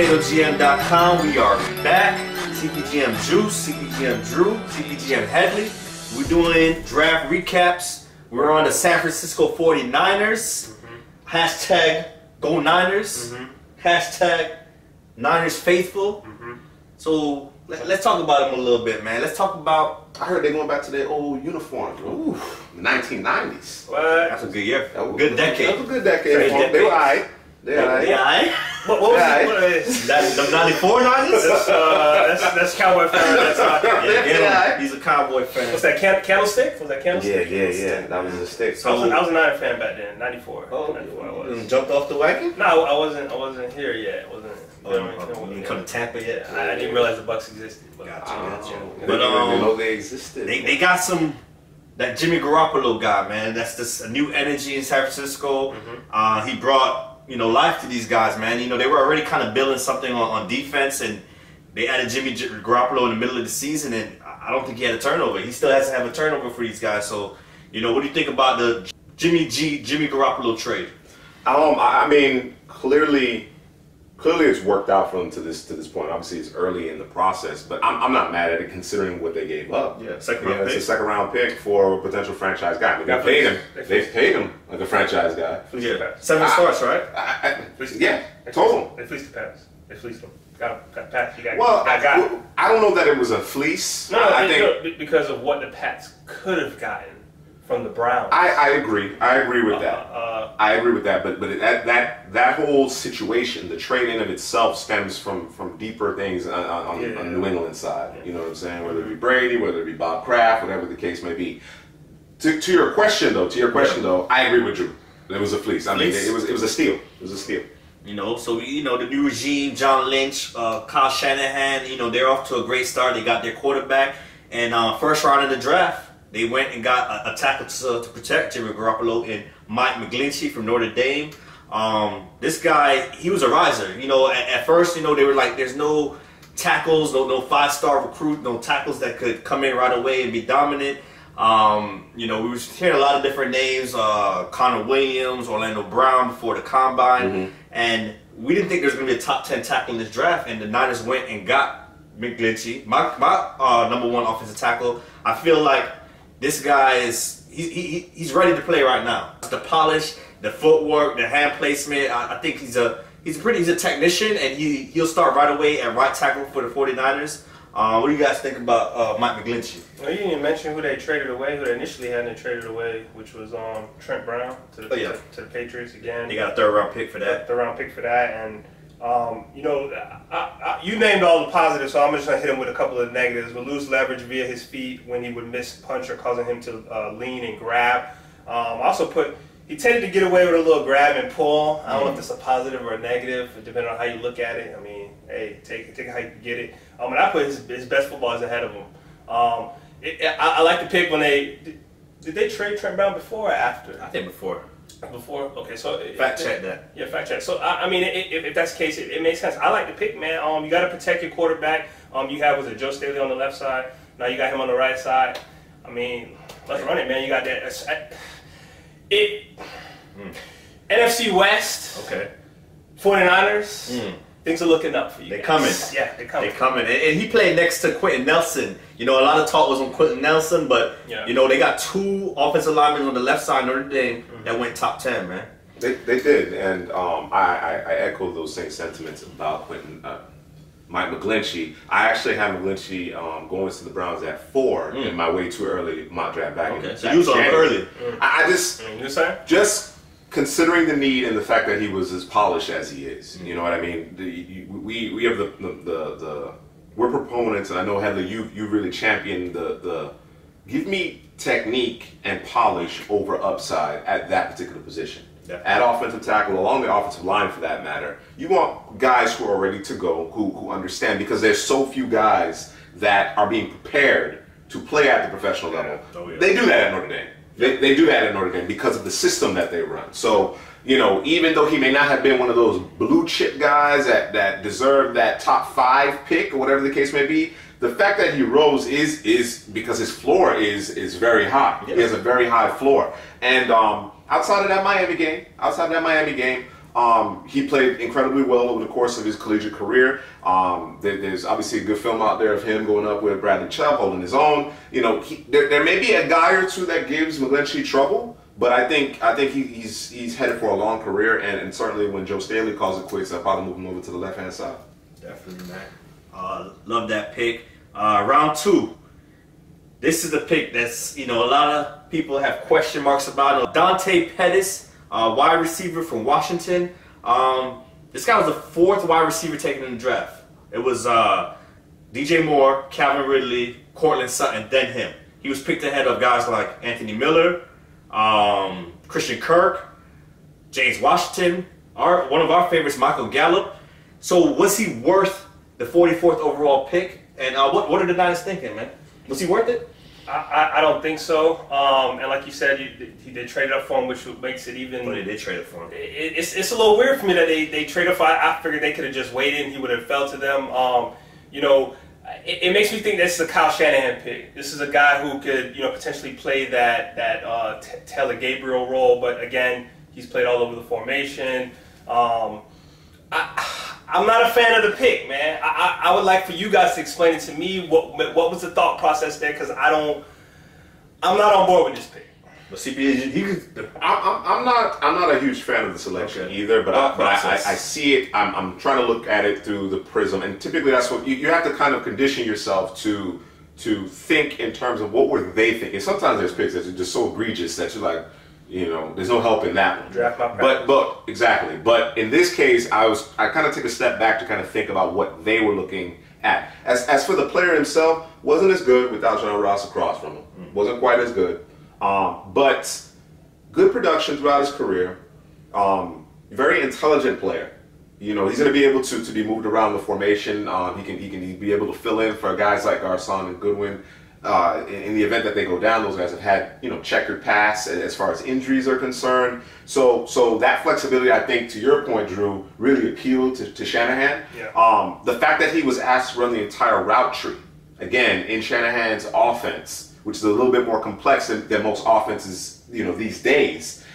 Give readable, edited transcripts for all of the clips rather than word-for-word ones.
PotatoGM.com. We are back. CPGM Juice, CPGM Drew, CPGM Headley. We're doing draft recaps. We're on the San Francisco 49ers. Hashtag Go Niners. Hashtag Niners Faithful. So let's talk about them a little bit, man. Let's talk about. I heard they're going back to their old uniforms. Ooh, the 1990s. What? That's a good year. Good decade. That was a good decade. They were alright. They alright. What was it? That's the 94 90s? That's Cowboy fan. That's not. Yeah, he's a Cowboy fan. What's that, Candlestick? Was that Candlestick? Yeah. That was a stick. So I was a Niner fan back then, 94. Oh, 94 I was. Jumped off the wagon? No, I wasn't here yet. You didn't come to Tampa yet? I didn't realize the Bucs existed. But Gotcha. But know they existed. They got some. That Jimmy Garoppolo guy, man. That's just a new energy in San Francisco. He brought life to these guys, man. They were already kind of building something on defense, and they added Jimmy Garoppolo in the middle of the season, and I don't think he had a turnover. He still has to have a turnover for these guys. So, what do you think about the Jimmy Garoppolo trade? I mean, clearly it's worked out for them to this point. Obviously, it's early in the process, but I'm not mad at it considering what they gave up. Yeah, second round pick. It's a second round pick for a potential franchise guy. They paid him. They've paid him like a franchise guy. Yeah, 7 starts, right? Yeah, total. They fleeced the Pats. They fleeced them. Got Pats. I don't know that it was a fleece. I think because of what the Pats could have gotten from the Browns. I agree. I agree with that. I agree with that. But that whole situation, the trade in of itself, stems from deeper things on New England side. You know what I'm saying? Whether it be Brady, whether it be Bob Kraft, whatever the case may be. To your question though, I agree with Drew. It was a fleece. I mean, it was a steal. It was a steal. So the new regime, John Lynch, Kyle Shanahan, they're off to a great start. They got their quarterback, and first round of the draft, they went and got a tackle to protect Jimmy Garoppolo in Mike McGlinchey from Notre Dame. This guy, he was a riser. At first, they were like, there's no tackles, no 5-star recruit, no tackles that could come in right away and be dominant. We were hearing a lot of different names, Connor Williams, Orlando Brown before the combine, and we didn't think there was going to be a top 10 tackle in this draft, and the Niners went and got McGlinchey, my #1 offensive tackle. I feel like this guy he's ready to play right now. The polish, the footwork, the hand placement. I think he's a technician, and he'll start right away at right tackle for the 49ers. What do you guys think about Mike McGlinchey? Well, you didn't even mention who they traded away, who they initially hadn't traded away, which was Trent Brown to the Patriots again. They got a 3rd round pick for that. And you named all the positives, so I'm just gonna hit him with a couple of negatives. But loose leverage via his feet when he would miss punch or causing him to lean and grab. Also he tended to get away with a little grab and pull. I don't know if it's a positive or a negative, depending on how you look at it. I mean, hey, take it how you can get it. And I put his best footballers ahead of him. I like the pick when did they trade Trent Brown before or after? I think before. Before? Okay, so fact check that. Yeah, fact check. So I mean, if that's the case, it makes sense. I like the pick, man. You got to protect your quarterback. You have Joe Staley on the left side. Now you got him on the right side. I mean, let's run it, man. You got that. NFC West. Okay. 49ers. Things are looking up for you. They're coming. Yeah, they're coming. They're coming. And he played next to Quentin Nelson. A lot of talk was on Quentin Nelson, but they got 2 offensive linemen on the left side, Notre Dame, that went top 10, man. They did, and I echo those same sentiments about Mike McGlinchey. I actually have McGlinchey going to the Browns at 4 in my way too early mock draft back in. So you was on him early. Just considering the need and the fact that he was as polished as he is, you know what I mean. We have we're proponents, and I know Heather, you really championed the give me technique and polish over upside at that particular position. At offensive tackle, along the offensive line for that matter. You want guys who are ready to go, who understand, because there's so few guys that are being prepared to play at the professional level. They do that at Notre Dame. They do that at Notre Dame because of the system that they run. So, even though he may not have been one of those blue chip guys that deserve that top 5 pick or whatever the case may be, the fact that he rose is because his floor is very high. He has a very high floor. And outside of that Miami game, He played incredibly well over the course of his collegiate career. There's obviously a good film out there of him going up with Bradley Chubb holding his own. You know, there may be a guy or two that gives McGlinchey trouble, but I think he's headed for a long career, and certainly when Joe Staley calls it quits, I'll probably move him over to the left-hand side. Definitely, man. Love that pick. Round 2. This is the pick that's, you know, a lot of people have question marks about it. Dante Pettis, wide receiver from Washington. This guy was the 4th wide receiver taken in the draft. It was DJ Moore, Calvin Ridley, Cortland Sutton, then him. He was picked ahead of guys like Anthony Miller, Christian Kirk, James Washington, one of our favorites, Michael Gallup. So was he worth the 44th overall pick? And what are the Niners thinking, man? Was he worth it? I don't think so. And like you said, he did trade up for him, which makes it even. But they did trade up for him. It's a little weird for me that they traded for. I figured they could have just waited and he would have fell to them. You know, it makes me think this is a Kyle Shanahan pick. This is a guy who could, you know, potentially play that Taylor Gabriel role. But again, he's played all over the formation. I'm not a fan of the pick, man. I would like for you guys to explain it to me. What was the thought process there? Because I'm not on board with this pick. But CPGM, I'm not a huge fan of the selection either, but I see it. I'm trying to look at it through the prism, and typically that's what you have to kind of condition yourself to think in terms of what were they thinking. Sometimes there's picks that are just so egregious that you're like, you know, there's no help in that one. Draft my practice. But exactly. But in this case, I kind of took a step back to kind of think about what they were looking at. As for the player himself, wasn't as good without John Ross across from him. Wasn't quite as good. But good production throughout his career. Very intelligent player. You know, he's going to be able to be moved around the formation. He can be able to fill in for guys like Garcon and Goodwin. In the event that they go down, those guys have had, you know, checkered past as far as injuries are concerned. So that flexibility, I think, to your point, Drew, really appealed to Shanahan. Yeah. The fact that he was asked to run the entire route tree, again, in Shanahan's offense, which is a little bit more complex than most offenses, you know, these days,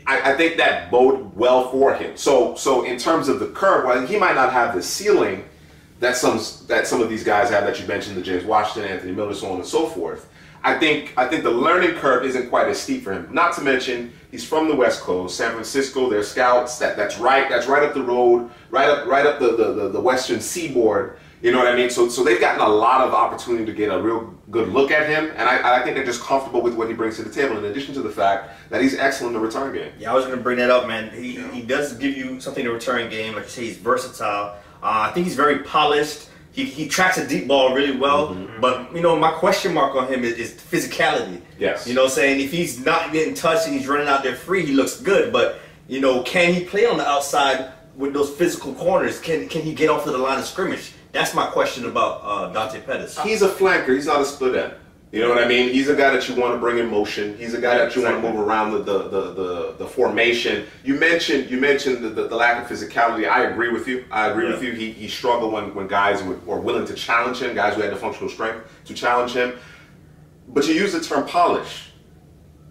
I think that bode well for him. So in terms of the curve, while he might not have the ceiling that some of these guys have that you mentioned, the James Washington, Anthony Miller, so on and so forth, I think the learning curve isn't quite as steep for him. Not to mention he's from the West Coast, San Francisco. Their scouts that's right up the road, right up the Western Seaboard. You know what I mean? So they've gotten a lot of opportunity to get a real good look at him, and I think they're just comfortable with what he brings to the table. In addition to the fact that he's excellent in the return game. Yeah, I was going to bring that up, man. He does give you something in the return game. Like you say, he's versatile. I think he's very polished. He tracks a deep ball really well. But, you know, my question mark on him is physicality. Yes. You know what I'm saying? If he's not getting touched and he's running out there free, he looks good. But, you know, can he play on the outside with those physical corners? Can he get off to the line of scrimmage? That's my question about Dante Pettis. He's a flanker. He's not a split end. You know what I mean? He's a guy that you want to bring in motion. He's a guy that you want to move around the formation. You mentioned the lack of physicality. I agree with you. With you. He struggled when guys were willing to challenge him, guys who had the functional strength to challenge him. But you use the term polish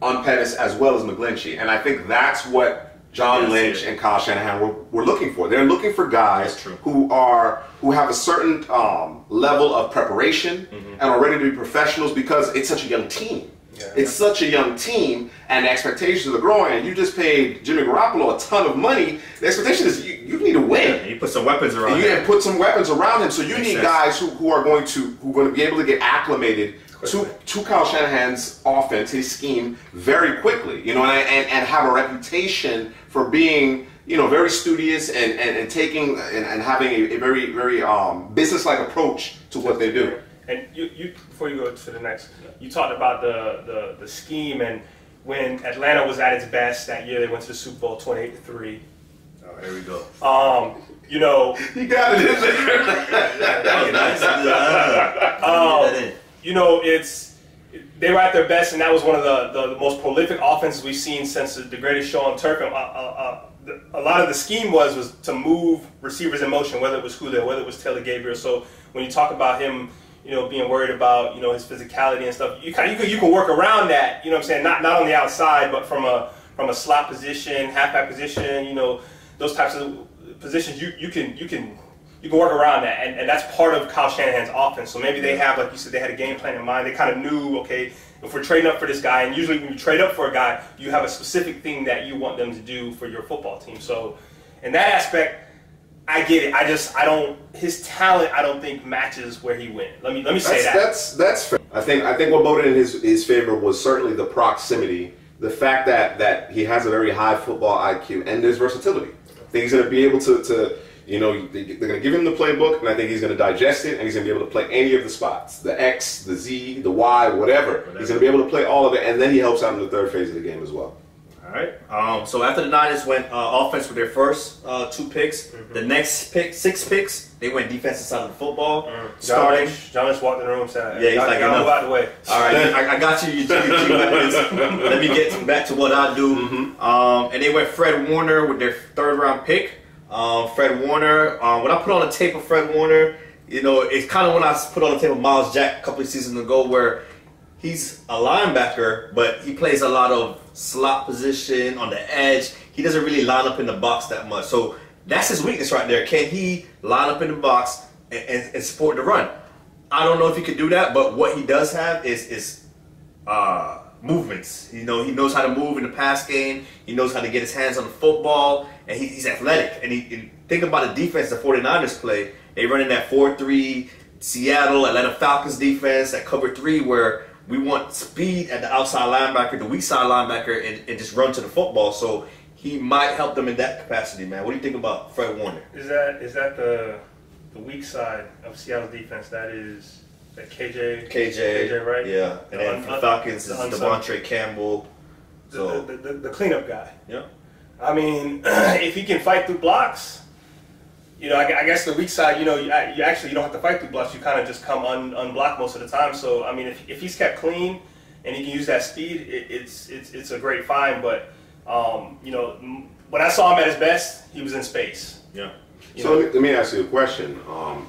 on Pettis as well as McGlinchey, and I think that's what John Lynch and Kyle Shanahan were looking for. They're looking for guys who have a certain level of preparation and are ready to be professionals because it's such a young team. Yeah. It's such a young team, and the expectations are growing. And you just paid Jimmy Garoppolo a ton of money. The expectation is you need to win. Yeah, you put some weapons around him. And put some weapons around him. So you need guys who are going to be able to get acclimated to Kyle Shanahan's offense, his scheme, very quickly, you know, and have a reputation for being, you know, very studious and taking and having a very business-like approach to what they do. And you before you go to the next, you talked about the scheme, and when Atlanta was at its best that year, they went to the Super Bowl 28-3. Oh, here we go. You know, you got it in there. You know, they were at their best, and that was one of the most prolific offenses we've seen since the greatest show on turf. And a lot of the scheme was to move receivers in motion, whether it was Julio, whether it was Taylor Gabriel. So when you talk about him, you know, being worried about, you know, his physicality and stuff, you can work around that. You know what I'm saying? Not on the outside, but from a slot position, halfback position. You know, those types of positions, you can work around that, and that's part of Kyle Shanahan's offense. So maybe they have, like you said, they had a game plan in mind. They kind of knew, okay, if we're trading up for this guy, and usually when you trade up for a guy, you have a specific thing that you want them to do for your football team. So in that aspect, I get it. I don't. His talent, I don't think matches where he went. Let me say that. That's fair. I think what voted in his favor was certainly the proximity, the fact that he has a very high football IQ, and there's versatility. I think he's going to be able to they're going to give him the playbook, and I think he's going to digest it, and he's going to be able to play any of the spots, the X, the Z, the Y, whatever. He's going to be able to play all of it, and then he helps out in the third phase of the game as well. All right. So after the Niners went offense with their first 2 picks, the next 6 picks, they went defensive side of the football. Starting. John just walked in the room and said, yeah, he's like, move out the way. All right, I got you. Let me get back to what I do. And they went Fred Warner with their 3rd round pick. Fred Warner, when I put on the tape of Fred Warner, it's kind of when I put on the tape of Miles Jack a couple of seasons ago, where he's a linebacker, but he plays a lot of slot position on the edge. He doesn't really line up in the box that much. So that's his weakness right there. Can he line up in the box and support the run? I don't know if he could do that, but what he does have is movements. He knows how to move in the pass game. He knows how to get his hands on the football, and he's athletic. And think about the defense the 49ers play. They run in that 4-3 Seattle, Atlanta Falcons defense, that cover 3, where we want speed at the outside linebacker, the weak side linebacker, and just run to the football. So he might help them in that capacity, man. What do you think about Fred Warner? Is that the weak side of Seattle's defense? That is that KJ, right? Yeah. And then for the Falcons is Devontae Campbell. So the cleanup guy. Yeah. I mean, if he can fight through blocks, I guess the weak side, you don't have to fight through blocks. You kind of just come unblocked most of the time. So, I mean, if he's kept clean and he can use that speed, it's a great find. But, when I saw him at his best, he was in space. Yeah. So let me ask you a question.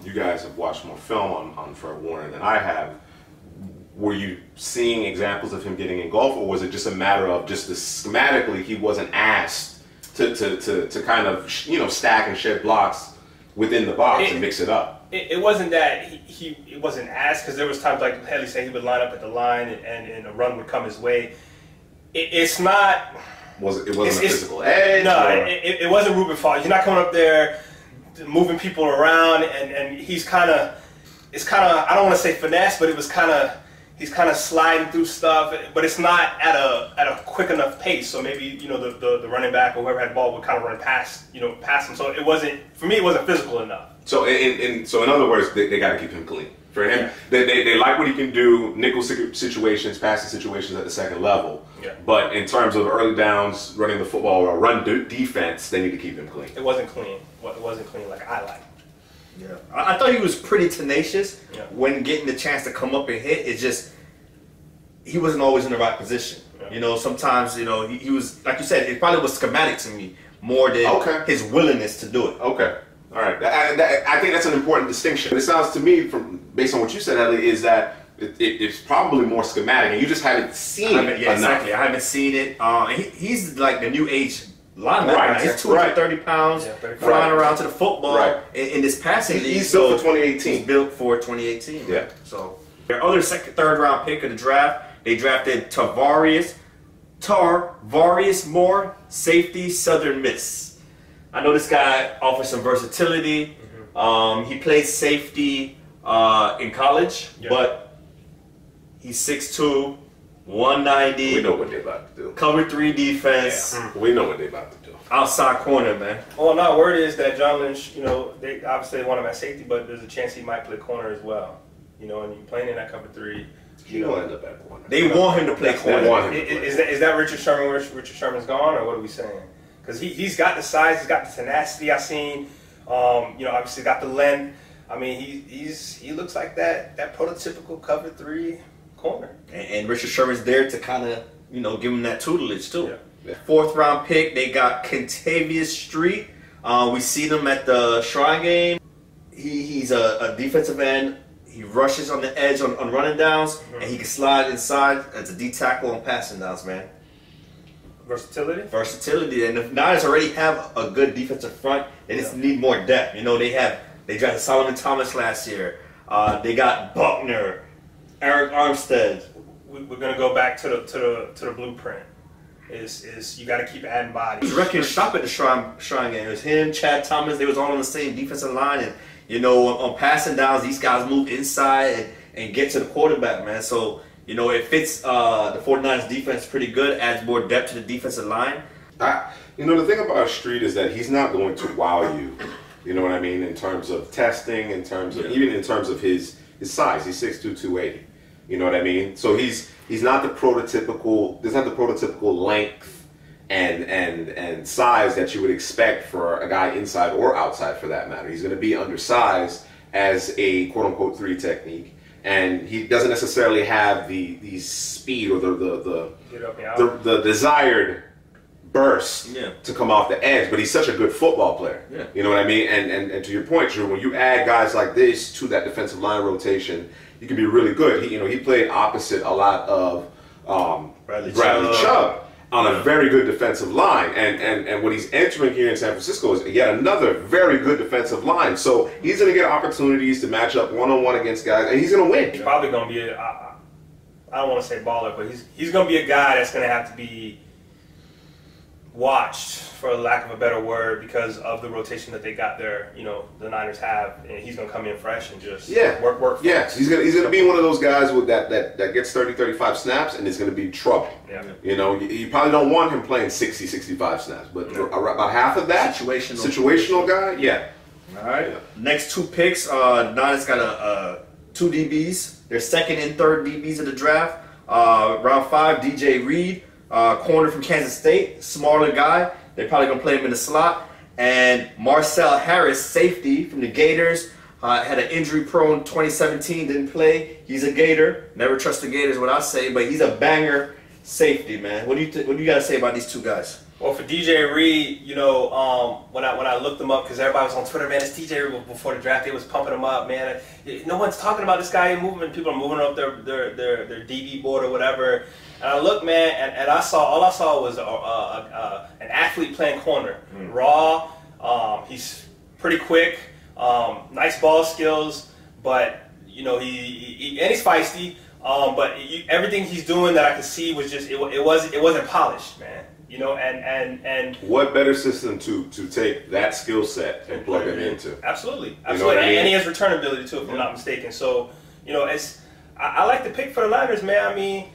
You guys have watched more film on Fred Warner than I have. Were you seeing examples of him getting engulfed, or was it just a matter of just schematically he wasn't asked to kind of stack and shed blocks within the box and mix it up? It wasn't that he wasn't asked, because there was times, like Helly said, he would line up at the line and a run would come his way. It's not. It wasn't a physical edge? No, it wasn't Ruben Foster. He's not coming up there moving people around, and he's kind of. It's kind of, I don't want to say finesse, but he's kind of sliding through stuff, but it's not at a quick enough pace. So maybe the running back or whoever had the ball would kind of run past him. So it wasn't, for me, it wasn't physical enough. So in other words, they got to keep him clean. For him, they like what he can do, nickel situations, passing situations at the second level. Yeah. But in terms of early downs, running the football or run defense, they need to keep him clean. It wasn't clean. It wasn't clean like I like. Yeah, I thought he was pretty tenacious when getting the chance to come up and hit. It's just he wasn't always in the right position. Yeah. Sometimes he was, like you said, it probably was schematic to me more than his willingness to do it. Okay, all right. I think that's an important distinction. It sounds to me, based on what you said, Ellie, is that it's probably more schematic, and you just haven't seen it. Yeah, exactly. I haven't seen it. He's like the new age linebacker. Right. He's 230 pounds, flying around to the football in this passing league. He's built for 2018. He's built for 2018. Yeah. So their other third round pick of the draft, they drafted Tarvarius Moore, safety, Southern Miss. I know this guy offers some versatility. He played safety in college, but he's 6'2". 190. We know what they're about to do. Cover 3 defense. Yeah. We know what they're about to do. Outside corner, man. Well, no, word is that John Lynch, they obviously want him at safety, but there's a chance he might play corner as well. And you're playing in that cover 3. He will end up at corner. They want him to play corner. Is that Richard Sherman where Richard Sherman's gone, or what are we saying? Because he's got the size, he's got the tenacity I've seen. Obviously got the length. I mean, he looks like that prototypical cover 3 corner. And Richard Sherman's there to kind of, give him that tutelage too. Yeah. 4th round pick, they got Kentavious Street. We see them at the Shrine game. He's a defensive end. He rushes on the edge on running downs, and he can slide inside as a D tackle on passing downs, man. Versatility? Versatility. And the Niners already have a good defensive front. They just need more depth. You know, they drafted Solomon Thomas last year. They got Buckner, Eric Armstead. We're going to go back to the blueprint. Is you got to keep adding bodies. Reckon shop at the Shrine game. It was him, Chad Thomas. They was all on the same defensive line, and you know, on passing downs, these guys move inside and get to the quarterback, man. So you know, it fits the 49ers defense pretty good. Adds more depth to the defensive line. You know, the thing about Street is that he's not going to wow you. You know what I mean? In terms of testing, in terms of even in terms of his size. He's 6'2", 280. You know what I mean? So he's not the prototypical. There's not the prototypical length and size that you would expect for a guy inside or outside, for that matter. He's going to be undersized as a quote unquote 3 technique, and he doesn't necessarily have the speed or the desired burst to come off the edge. But he's such a good football player. Yeah. You know what I mean? And to your point, Drew, when you add guys like this to that defensive line rotation, he can be really good. He played opposite a lot of Bradley Chubb on a very good defensive line. And what he's entering here in San Francisco is yet another very good defensive line. So he's going to get opportunities to match up one-on-one against guys, and he's going to win. He's probably going to be I don't want to say baller, but he's going to be a guy that's going to have to be watched, for lack of a better word, because of the rotation that they got there. You know, the Niners have, and he's gonna come in fresh and just work. Yeah, he's gonna be one of those guys with that gets 30-35 snaps and is gonna be trouble. Yeah. You know, you probably don't want him playing 60-65 snaps, but about half of that situational guy. Yeah. All right. Yeah. Next 2 picks, Niners got 2 DBs. Their second and third DBs of the draft. Round 5, DJ Reed. Corner from Kansas State, smaller guy. They're probably going to play him in the slot. And Marcel Harris, safety from the Gators, had an injury-prone 2017, didn't play. He's a Gator. Never trust the Gators, what I say, but he's a banger safety, man. What do you got to say about these 2 guys? Well, for DJ Reed, you know, when I looked him up, because everybody was on Twitter, man, it's DJ Reed before the draft. They was pumping him up, man. No one's talking about this guy moving. People are moving up their DB board or whatever. And I looked, man, and all I saw was an athlete playing corner, raw. He's pretty quick, nice ball skills, but you know he's feisty. But everything he's doing that I could see was just it wasn't polished, man. You know, and what better system to take that skill set and plug it into? Absolutely. You know what I mean? And he has return ability too, if I'm not mistaken. So, you know, I like the pick for the Niners, man. I mean,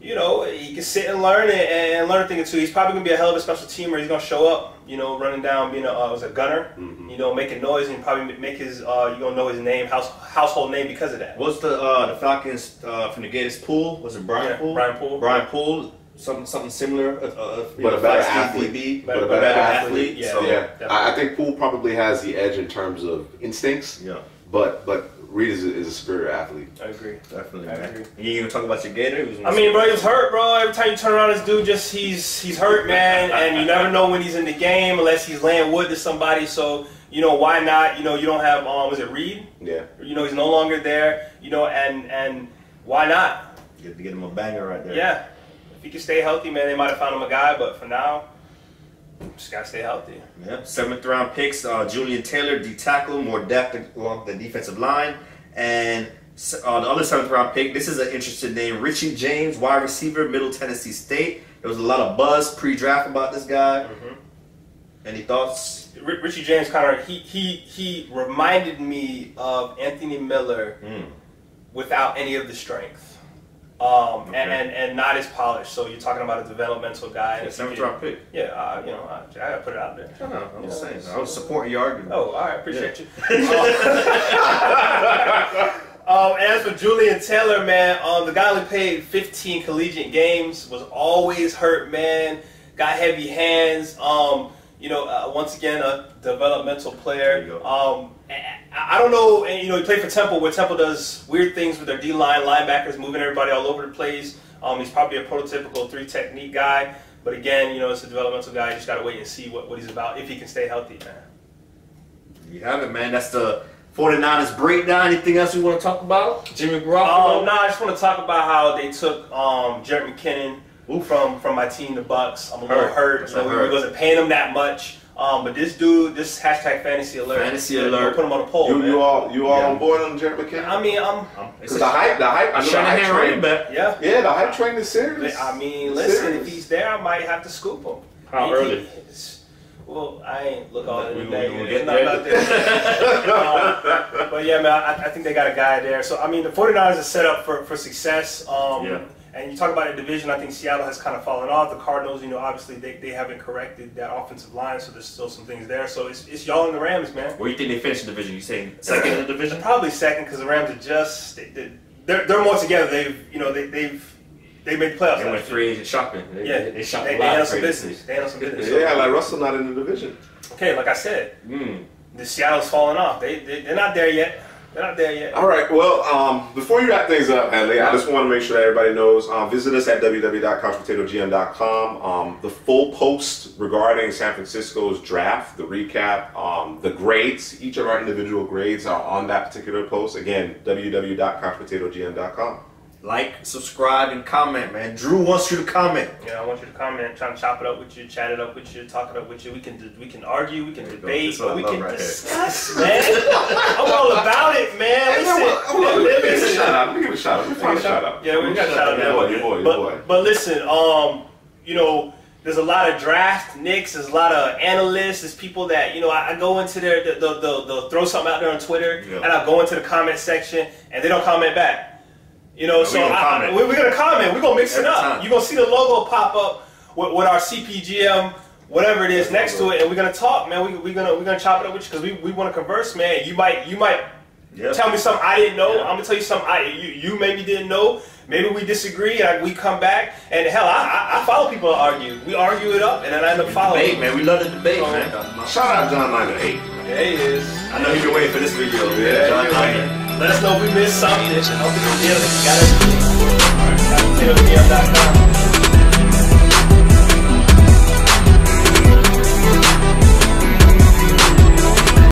you know, he can sit and learn and learn a thing or two. He's probably gonna be a hell of a special teamer. He's gonna show up, you know, running down, being a gunner, you know, making noise, and probably make his you're gonna know his name, household name because of that. What's the Falcons from the Gators Poole? Was it Brian Poole? Brian Poole. Something similar, but a better athlete. But a better athlete. Yeah, so, yeah. I think Poole probably has the edge in terms of instincts. Yeah. But Reed is a superior athlete. I agree. Definitely, man. I agree. You gonna talk about your Gator? I mean, bro, he was hurt, bro. Every time you turn around, this dude he's hurt, man. And you never know when he's in the game unless he's laying wood to somebody. So, you know, why not? You know, you don't have was it Reed? Yeah. You know, he's no longer there. You know, and why not? Get him a banger right there. Yeah. If he can stay healthy, man, they might have found him a guy, but for now, just gotta stay healthy. Yeah. 7th round picks: Julian Taylor, D tackle, more depth along the defensive line, and the other 7th round pick. This is an interesting name: Richie James, wide receiver, Middle Tennessee State. There was a lot of buzz pre-draft about this guy. Any thoughts? Richie James kind of he reminded me of Anthony Miller without any of the strength. And not as polished. So you're talking about a developmental guy. Yeah, 7th round pick. Yeah, you know, I gotta put it out there. No, I'm just saying. I was supporting your argument. Oh, all right, appreciate you. As for Julian Taylor, man, the guy only played 15 collegiate games, was always hurt, man. Got heavy hands. You know, once again, a developmental player. I don't know, and you know, he played for Temple, where Temple does weird things with their D-line, linebackers, moving everybody all over the place. He's probably a prototypical 3 technique guy, but again, you know, it's a developmental guy. You just gotta wait and see what he's about, if he can stay healthy, man. You have it, man. That's the 49ers breakdown. Anything else you want to talk about? Jimmy Garoppolo? No, I just want to talk about how they took Jerick McKinnon from my team, the Bucks. I'm a little hurt. You know, we wasn't paying him that much. But this dude, this hashtag fantasy alert. Fantasy alert. Put him on the poll. You all on board on Jerick McKinnon? I mean, because the hype train. Yeah, the hype train is serious. I mean, listen, if he's there, I might have to scoop him. How early? Well, I ain't look all in the day. Not there. But yeah, man, I think they got a guy there. So I mean, the 49ers are set up for success. And you talk about a division, I think Seattle has kind of fallen off. The Cardinals, you know, obviously they haven't corrected that offensive line, so there's still some things there. So it's y'all and the Rams, man. Where do you think they finish the division? You saying second in the division? Probably second, because the Rams are just they're more together. They've made the playoffs. They went free agent shopping. They shot they handle some business. They handle some business. Yeah, like Russell not in the division. Okay, like I said, the Seattle's falling off. They're not there yet. They're not there yet. All right. Well, before you wrap things up, Hadley, I just want to make sure that everybody knows. Visit us at www.couchpotatogm.com. The full post regarding San Francisco's draft, the recap, the grades, each of our individual grades are on that particular post. Again, www.couchpotatogm.com. Like, subscribe, and comment, man. Drew wants you to comment. Yeah, I want you to comment, trying to chop it up with you, chat it up with you, talk it up with you. We can argue, we can debate, but we can discuss, man. I'm all about it, man. Let me give a shout out. Let me find a shout out. Yeah, we got a shout out. Your boy. But listen, you know, there's a lot of draft nicks. There's a lot of analysts. There's people that, you know, I go into they'll throw something out there on Twitter, and I'll go into the comment section, and they don't comment back. You know, so we're going to comment. We're going to mix it up. You're going to see the logo pop up with our CPGM, whatever it is, next to it, and we're going to talk, man. We're gonna chop it up with you because we want to converse, man. You might tell me something I didn't know. I'm going to tell you something you maybe didn't know. Maybe we disagree, and we come back. And hell, I follow people to argue. We argue it up, and then I end up following. Debate, man. We love the debate, man. Shout out John Niner 8. There he is. I know you've been waiting for this video, man. John Niner. Let us know if we missed something. I don't think we did. Got everything. All right, CPGM.com.